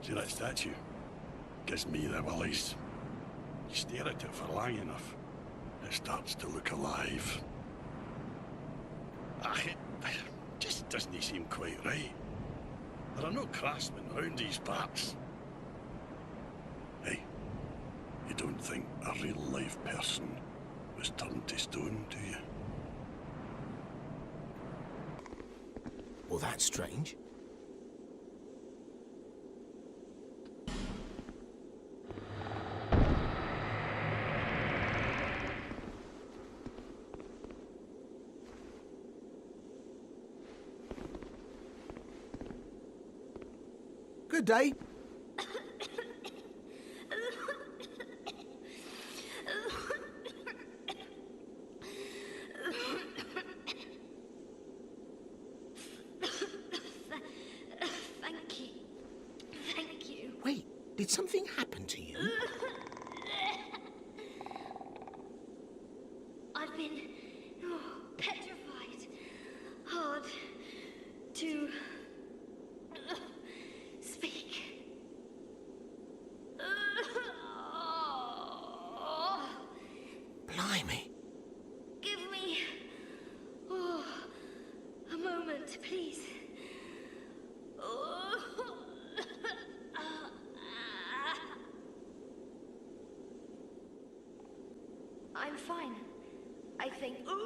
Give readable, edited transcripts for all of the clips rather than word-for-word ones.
See that statue? Gives me the willies. You stare at it for long enough, it starts to look alive. It just doesn't seem quite right. There are no craftsmen round these parts. Hey, you don't think a real-life person was turned to stone, do you? Well, that's strange. Good day. Thank you. Wait, did something happen to you? I've been petrified. Hard to speak. Blimey. Give me a moment, please. I'm fine, I think. No.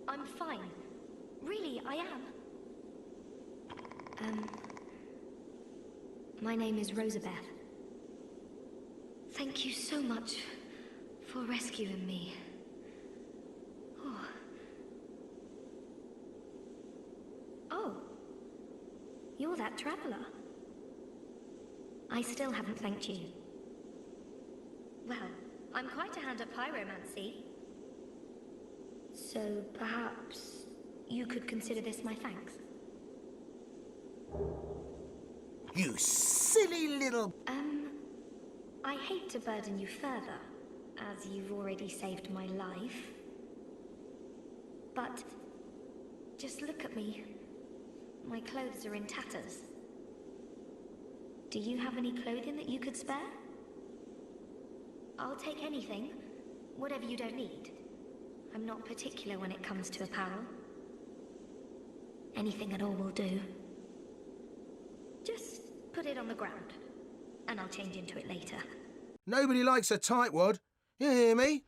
I'm fine. Really, I am. My name is Rosabeth. Thank you so much for rescuing me. Oh, you're that traveler. I still haven't thanked you. Well, I'm quite a hand at pyromancy. So perhaps you could consider this my thanks. You silly little... I hate to burden you further, as you've already saved my life. But just look at me. My clothes are in tatters. Do you have any clothing that you could spare? I'll take anything, whatever you don't need. I'm not particular when it comes to apparel. Anything at all will do. Just put it on the ground, and I'll change into it later. Nobody likes a tightwad. You hear me?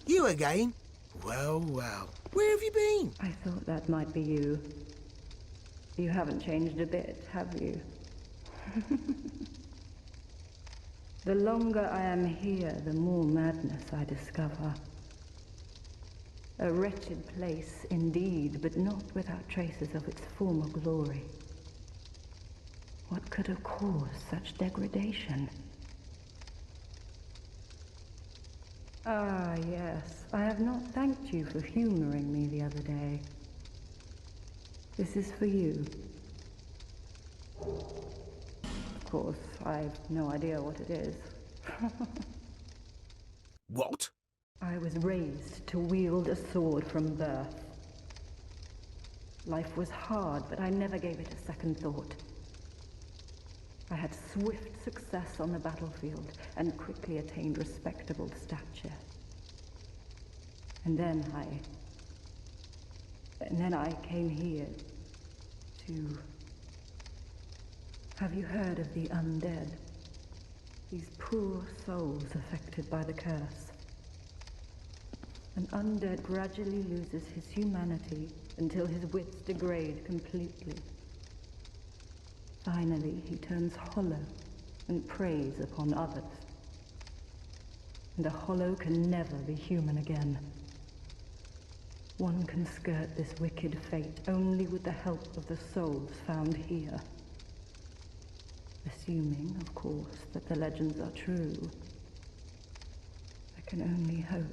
You again? Well, well. Where have you been? I thought that might be you. You haven't changed a bit, have you? The longer I am here, the more madness I discover. A wretched place indeed, but not without traces of its former glory. What could have caused such degradation? Ah, yes. I have not thanked you for humoring me the other day. This is for you. Of course, I've no idea what it is. What? I was raised to wield a sword from birth. Life was hard, but I never gave it a second thought. I had swift success on the battlefield and quickly attained respectable stature. And then I came here to... Have you heard of the undead? These poor souls affected by the curse. An undead gradually loses his humanity until his wits degrade completely. Finally, he turns hollow and preys upon others. And a hollow can never be human again. One can skirt this wicked fate only with the help of the souls found here. Assuming, of course, that the legends are true. I can only hope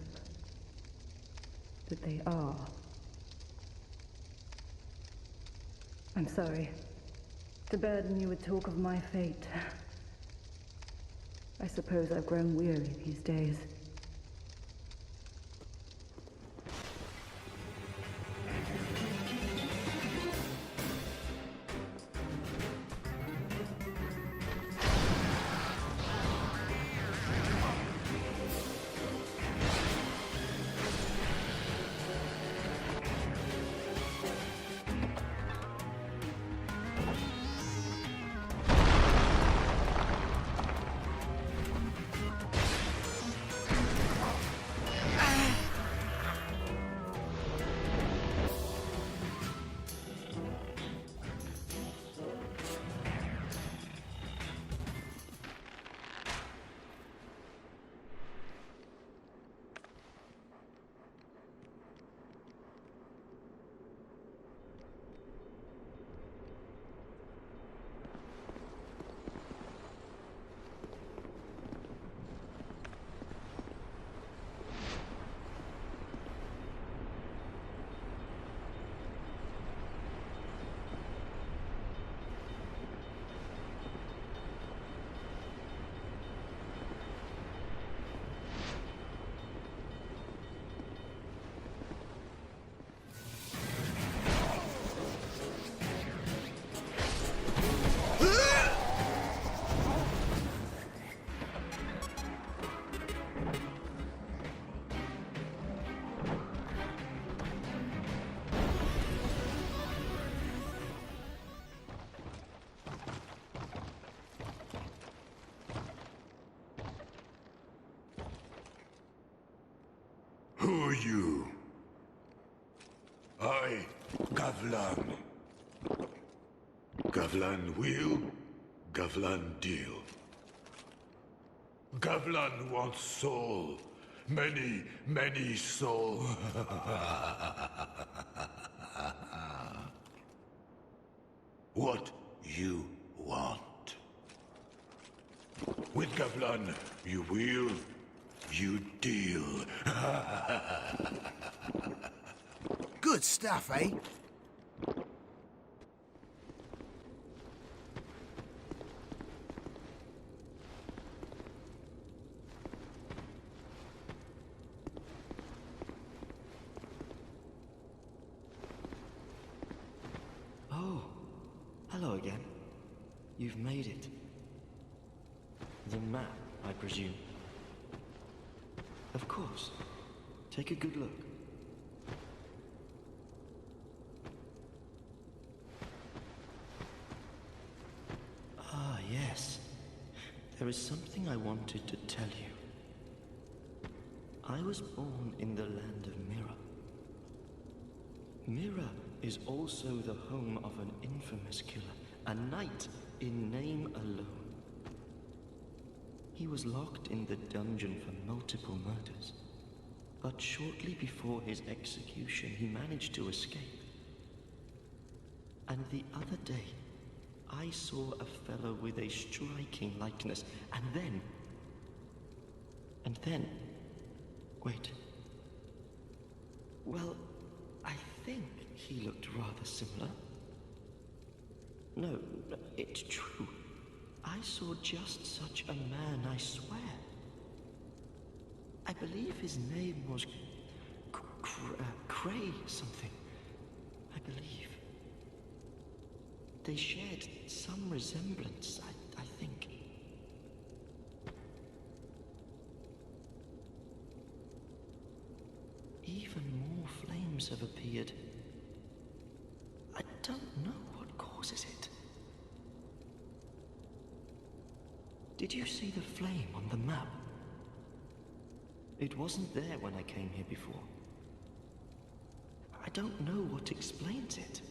that they are. I'm sorry to burden you with talk of my fate. I suppose I've grown weary these days. Who are you? I, Gavlan. Gavlan wheel, Gavlan deal. Gavlan wants soul. Many, many soul. What you want? With Gavlan, you wheel, you deal. Good stuff, eh? Oh, hello again. You've made it. The map, I presume. Of course. Take a good look. Ah, yes. There is something I wanted to tell you. I was born in the land of Mirror. Mirror is also the home of an infamous killer, a knight in name alone. He was locked in the dungeon for multiple murders, but shortly before his execution, he managed to escape. And the other day, I saw a fellow with a striking likeness, and then... Wait. Well, I think he looked rather similar. No, it's true. I saw just such a man, I swear. I believe his name was... Cray something. I believe. They shared some resemblance, I think. Even more flames have appeared. I don't know what causes it. Did you see the flame on the map? It wasn't there when I came here before. I don't know what explains it.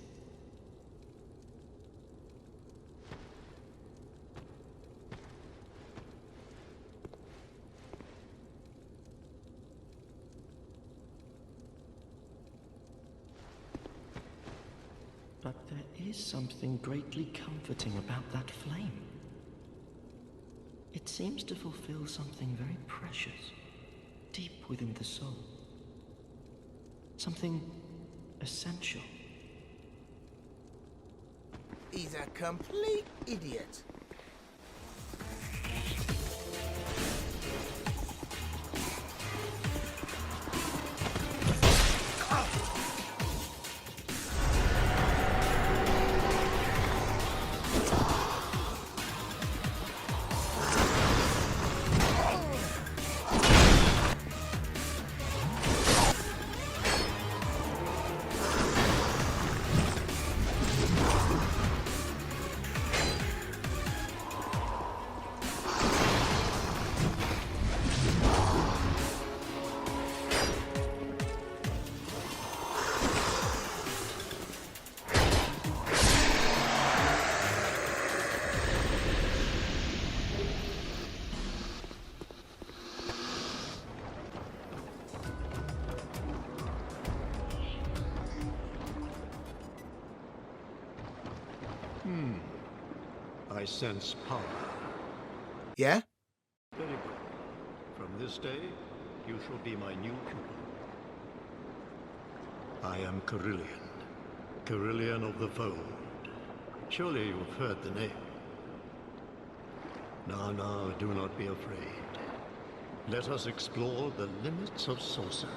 But there is something greatly comforting about that flame. It seems to fulfill something very precious, deep within the soul. Something essential. He's a complete idiot. I sense power. Yeah? Very good. From this day, you shall be my new pupil. I am Carillion. Carillion of the Fold. Surely you've heard the name. Now, do not be afraid. Let us explore the limits of sorcery.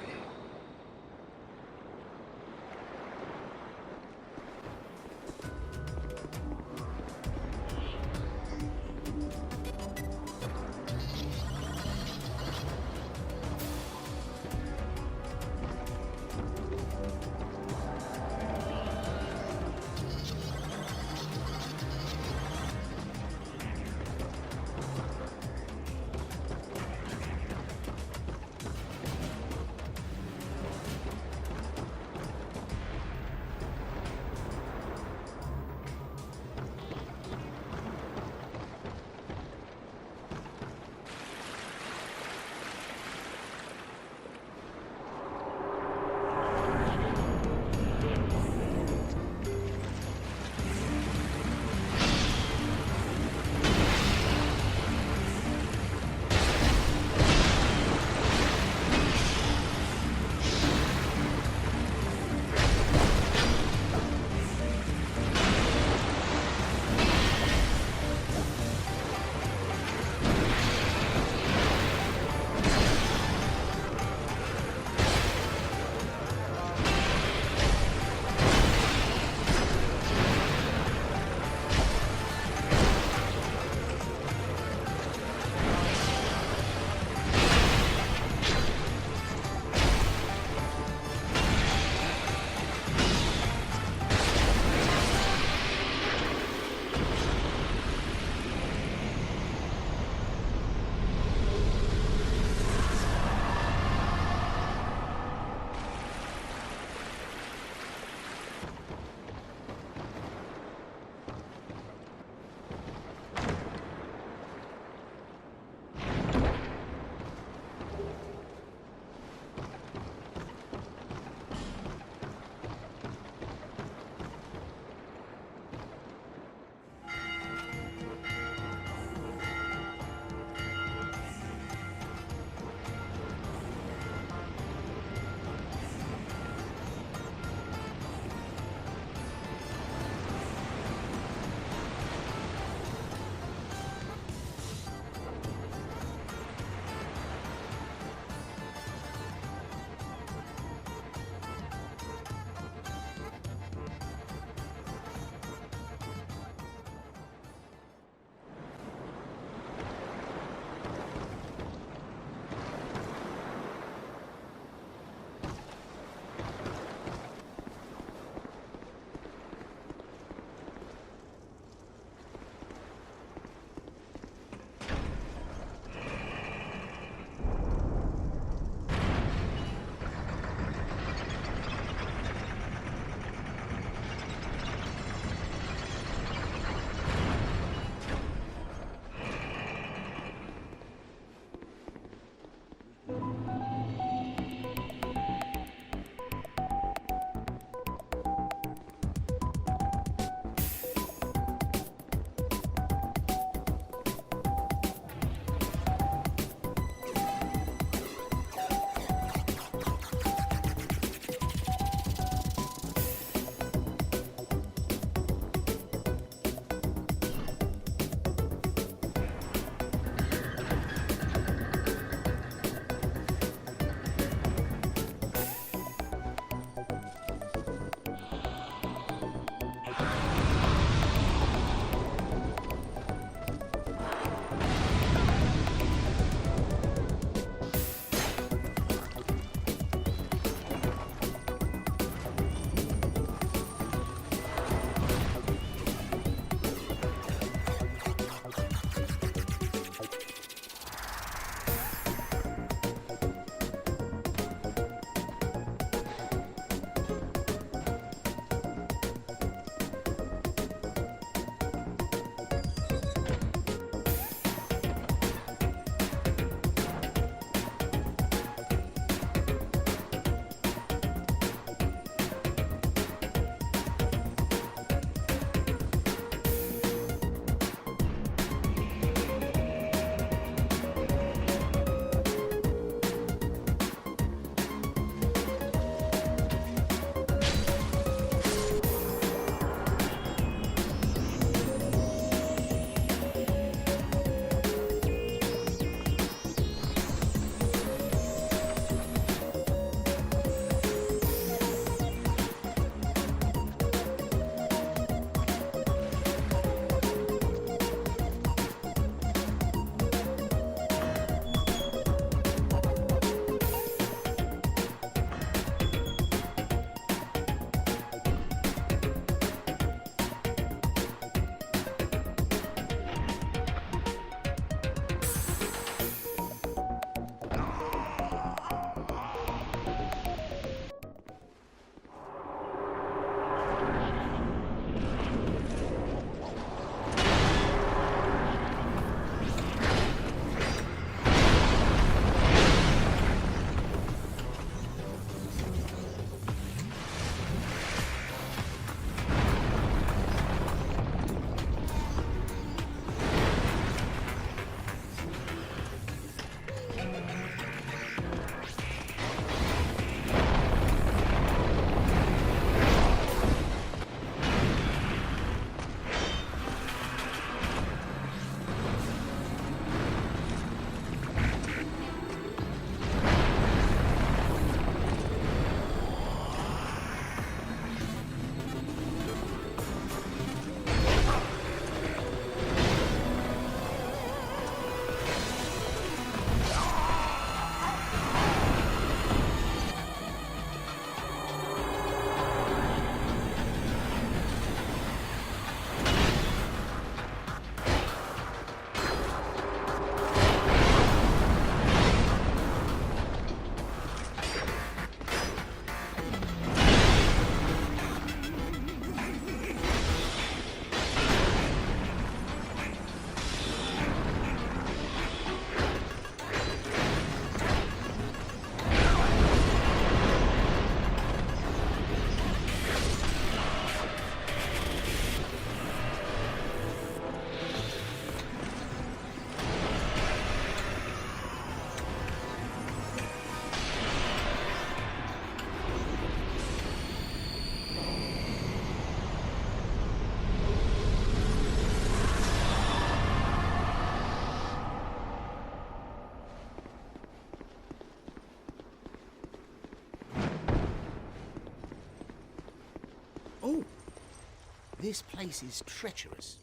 This place is treacherous.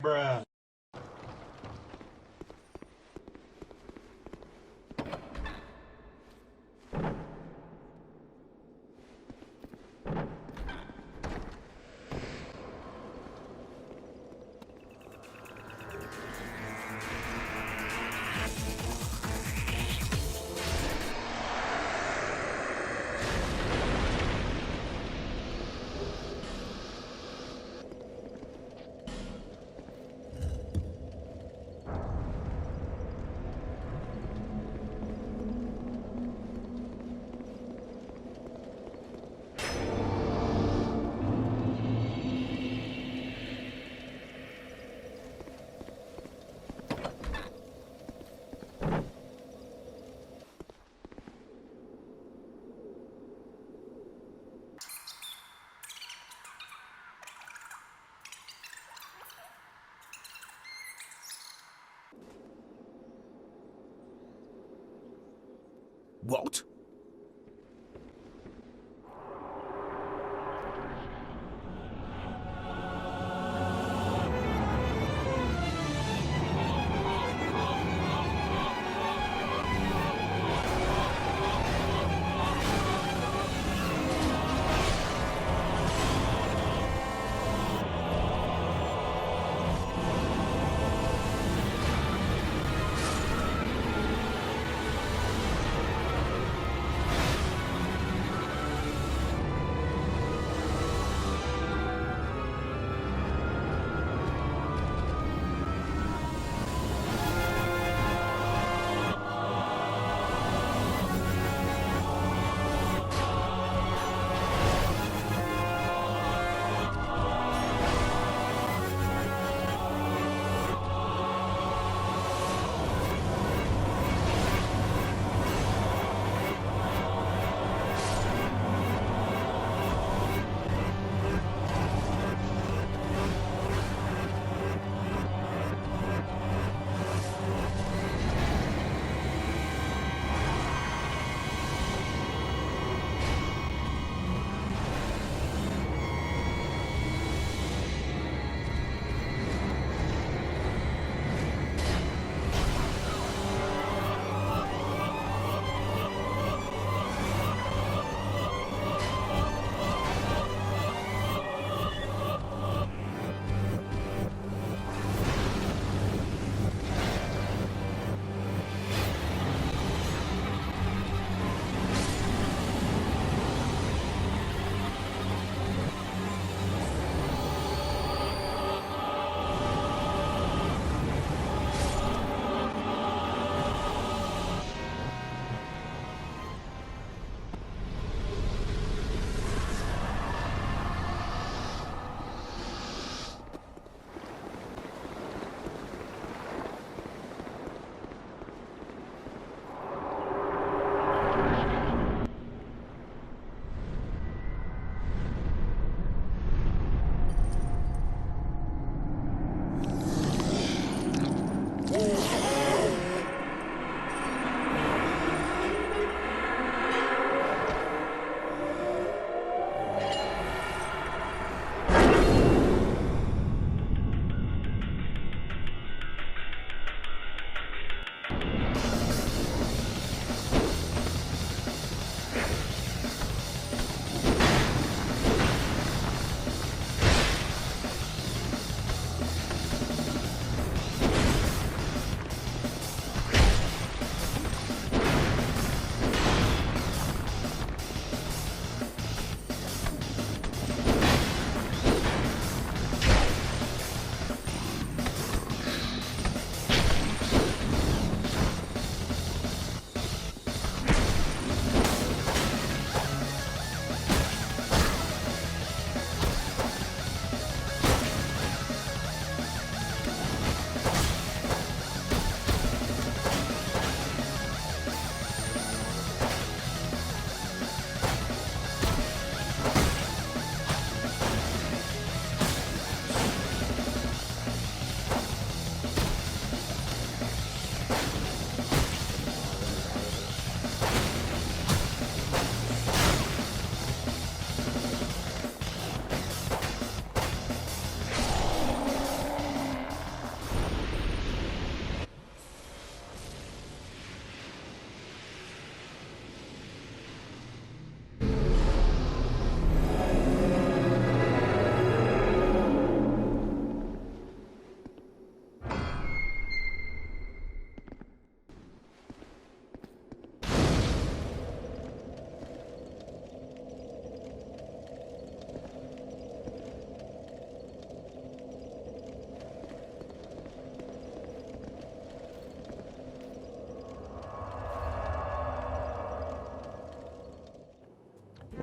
Bruh. What?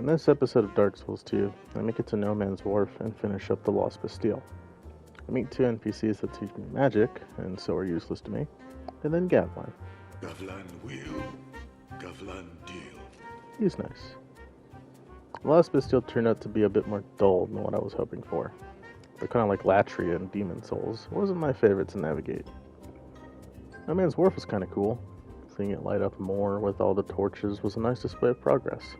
In this episode of Dark Souls 2, I make it to No Man's Wharf and finish up the Lost Bastille. I meet 2 NPCs that teach me magic, and so are useless to me, and then Goblin. Goblin will, Goblin deal. He's nice. The Lost Bastille turned out to be a bit more dull than what I was hoping for. They're kind of like Latria and Demon Souls. It wasn't my favorite to navigate. No Man's Wharf was kind of cool. Seeing it light up more with all the torches was a nice display of progress.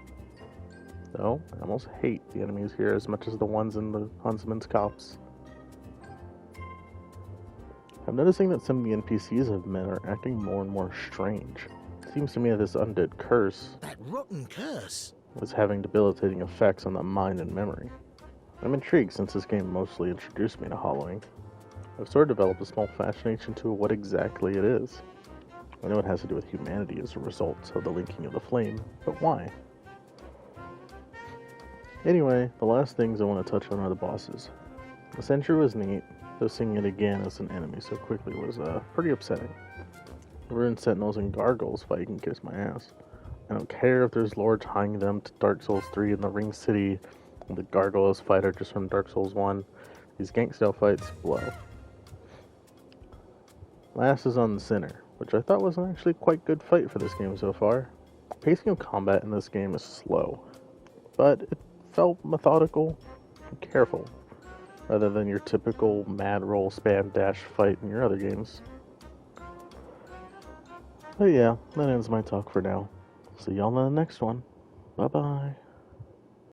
Though, I almost hate the enemies here as much as the ones in the Huntsman's Copse. I'm noticing that some of the NPCs I've met are acting more and more strange. It seems to me that this undead curse... That rotten curse! ...was having debilitating effects on the mind and memory. I'm intrigued since this game mostly introduced me to hollowing. I've sort of developed a small fascination to what exactly it is. I know it has to do with humanity as a result of the linking of the flame, but why? Anyway, the last things I want to touch on are the bosses. The Sentry was neat, though seeing it again as an enemy so quickly was pretty upsetting. The Ruined Sentinels and Gargoyles fight can kiss my ass. I don't care if there's lore tying them to Dark Souls 3 and the Ring City, and the Gargoyles fight are just from Dark Souls 1. These gank style fights blow. Last is on the Sinner, which I thought was an actually quite good fight for this game so far. The pacing of combat in this game is slow, but it felt methodical and careful, rather than your typical mad roll spam dash fight in your other games. But yeah, that ends my talk for now. See y'all in the next one. Bye bye.